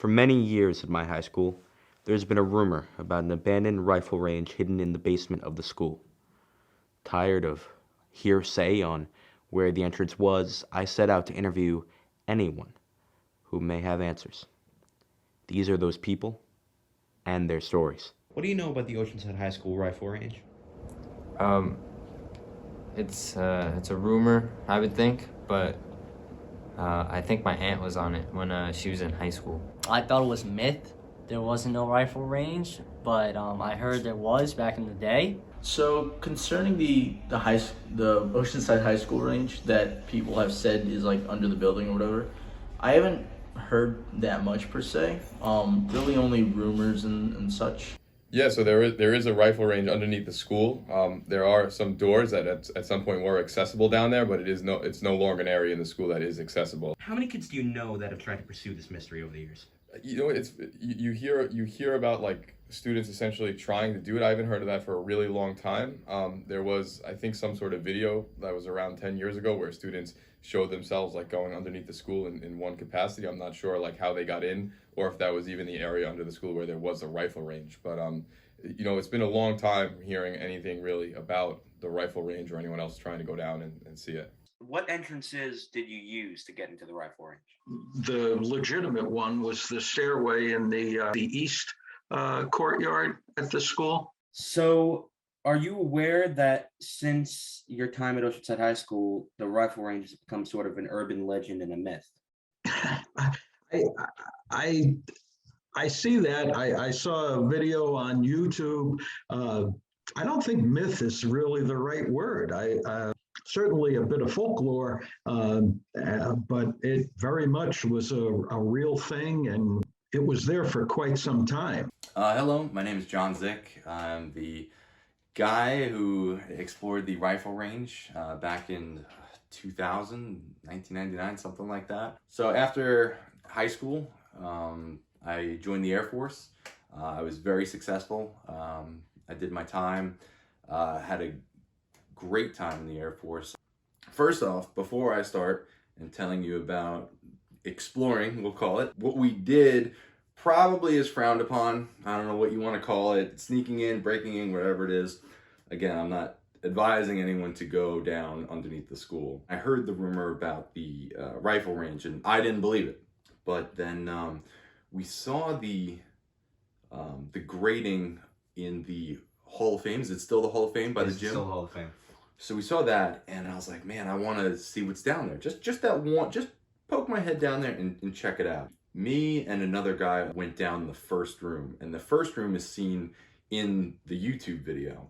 For many years at my high school, there's been a rumor about an abandoned rifle range hidden in the basement of the school. Tired of hearsay on where the entrance was, I set out to interview anyone who may have answers. These are those people and their stories. What do you know about the Oceanside High School rifle range? Um, it's a rumor, I would think, but I think my aunt was on it when she was in high school. I thought it was myth. There wasn't no rifle range, but I heard there was back in the day. So concerning the Oceanside High School range that people have said is like under the building or whatever, I haven't heard that much per se. Really only rumors and such. Yeah, so there is a rifle range underneath the school. There are some doors that at some point were accessible down there, but it's no longer an area in the school that is accessible. How many kids do you know that have tried to pursue this mystery over the years? You know, you hear about like students essentially trying to do it. I haven't heard of that for a really long time. There was, I think, some sort of video that was around 10 years ago where students showed themselves like going underneath the school in one capacity. I'm not sure like how they got in or if that was even the area under the school where there was a rifle range. But you know, it's been a long time hearing anything really about the rifle range or anyone else trying to go down and see it. What entrances did you use to get into the rifle range? The legitimate one was the stairway in the east courtyard at the school. So, are you aware that since your time at Oceanside High School, the rifle range has become sort of an urban legend and a myth? I see that. I saw a video on YouTube. I don't think myth is really the right word. Certainly a bit of folklore, but it very much was a real thing, and it was there for quite some time. Hello, my name is John Zick. I'm the guy who explored the rifle range back in 2000, 1999, something like that. So after high school, I joined the Air Force. I was very successful. I did my time, had a great time in the Air Force. First off, before I start and telling you about exploring, we'll call it, what we did probably is frowned upon. I don't know what you want to call it, sneaking in, breaking in, whatever it is. Again, I'm not advising anyone to go down underneath the school. I heard the rumor about the rifle range and I didn't believe it. But then we saw the grading in the Hall of Fame. Is it still the Hall of Fame by the gym? Still Hall of Fame. So we saw that, and I was like, man, I want to see what's down there. Just that one, just poke my head down there and check it out. Me and another guy went down the first room, and the first room is seen in the YouTube video.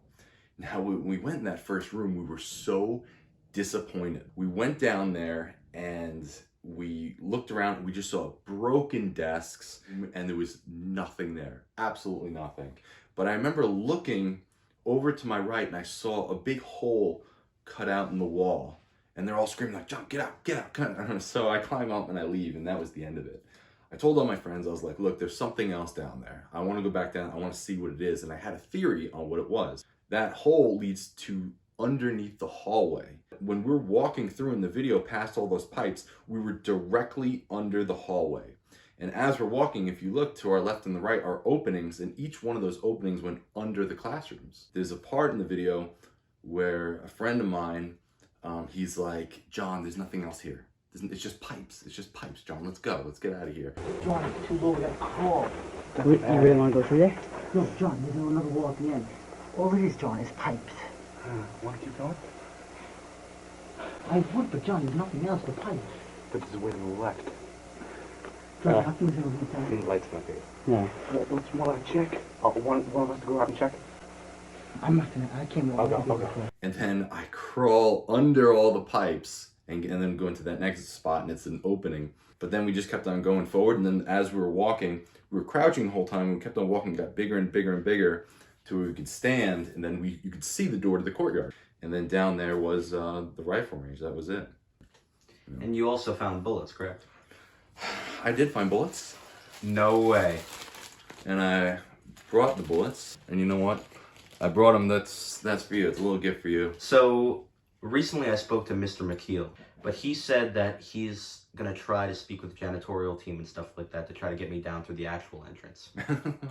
Now, when we went in that first room, we were so disappointed. We went down there, and we looked around, and we just saw broken desks, and there was nothing there, absolutely nothing. But I remember looking over to my right and I saw a big hole cut out in the wall and they're all screaming like, John, get out. So I climb up and I leave, and that was the end of it. I told all my friends, I was like, look, there's something else down there. I want to go back down. I want to see what it is. And I had a theory on what it was. That hole leads to underneath the hallway. When we're walking through in the video past all those pipes, we were directly under the hallway. And as we're walking, if you look to our left and the right, are openings, and each one of those openings went under the classrooms. There's a part in the video where a friend of mine, he's like, John, there's nothing else here. It's just pipes. It's just pipes, John. Let's go. Let's get out of here. John, it's too low. We gotta crawl. You really want to go through there? No, John, there's another wall at the end. All it is, John, is pipes. Want to keep going? I would, but John, there's nothing else but pipes. But there's a way to the left. John, how things are The light's not there. Yeah. Let's want to check. One of us to go out and check. I can't I'll go. And then I crawl under all the pipes and then go into that next spot, and it's an opening. But then we just kept on going forward, and then as we were walking, we were crouching the whole time. We kept on walking, got bigger and bigger and bigger to where we could stand, and then you could see the door to the courtyard. And then down there was the rifle range. That was it. And you also found bullets, correct? I did find bullets, No way. and I brought the bullets. And you know what? I brought them. That's for you. It's a little gift for you. So, recently I spoke to Mr. McKeel, But he said that he's gonna try to speak with the janitorial team and stuff like that to try to get me down through the actual entrance.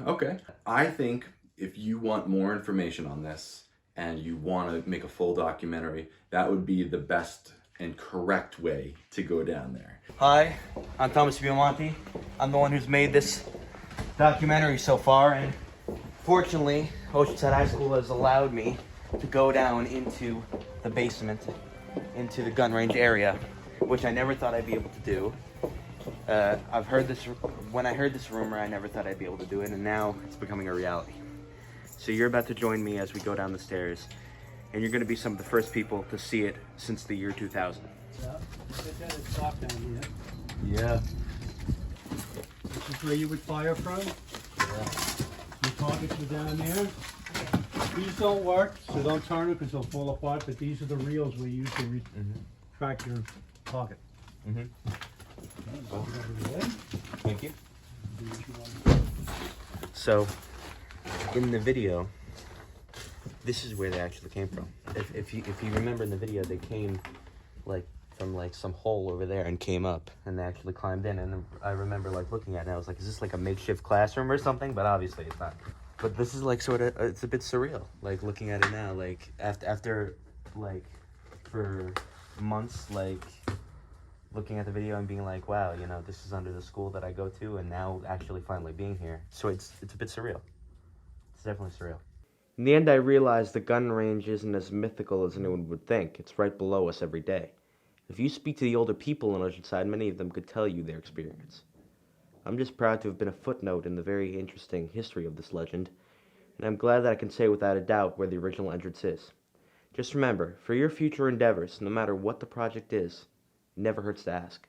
Okay. I think if you want more information on this and you want to make a full documentary, that would be the best and correct way to go down there. Hi, I'm Thomas Viamonte. I'm the one who's made this documentary so far, and fortunately, Oceanside High School has allowed me to go down into the basement, into the gun range area, which I never thought I'd be able to do. I've heard this, when I heard this rumor, I never thought I'd be able to do it, and now it's becoming a reality. So you're about to join me as we go down the stairs, and you're going to be some of the first people to see it since the year 2000. Yeah, it's soft down here. Yeah. This is where you would fire from? Yeah. Your targets are down there. These don't work, so don't turn them because they'll fall apart, but these are the reels we use to retract your target. Thank you. So, in the video, this is where they actually came from. If you remember in the video, they came like from like some hole over there and came up, and they actually climbed in. And I remember like looking at it, and I was like, "Is this like a makeshift classroom or something?" But obviously, it's not. But this is like sort of, it's a bit surreal. Like looking at it now, like after like for months, like looking at the video and being like, wow, you know, this is under the school that I go to, and now actually finally being here. So it's a bit surreal. It's definitely surreal. In the end, I realized the gun range isn't as mythical as anyone would think. It's right below us every day. If you speak to the older people in Oceanside, many of them could tell you their experience. I'm just proud to have been a footnote in the very interesting history of this legend, and I'm glad that I can say without a doubt where the original entrance is. Just remember, for your future endeavors, no matter what the project is, it never hurts to ask.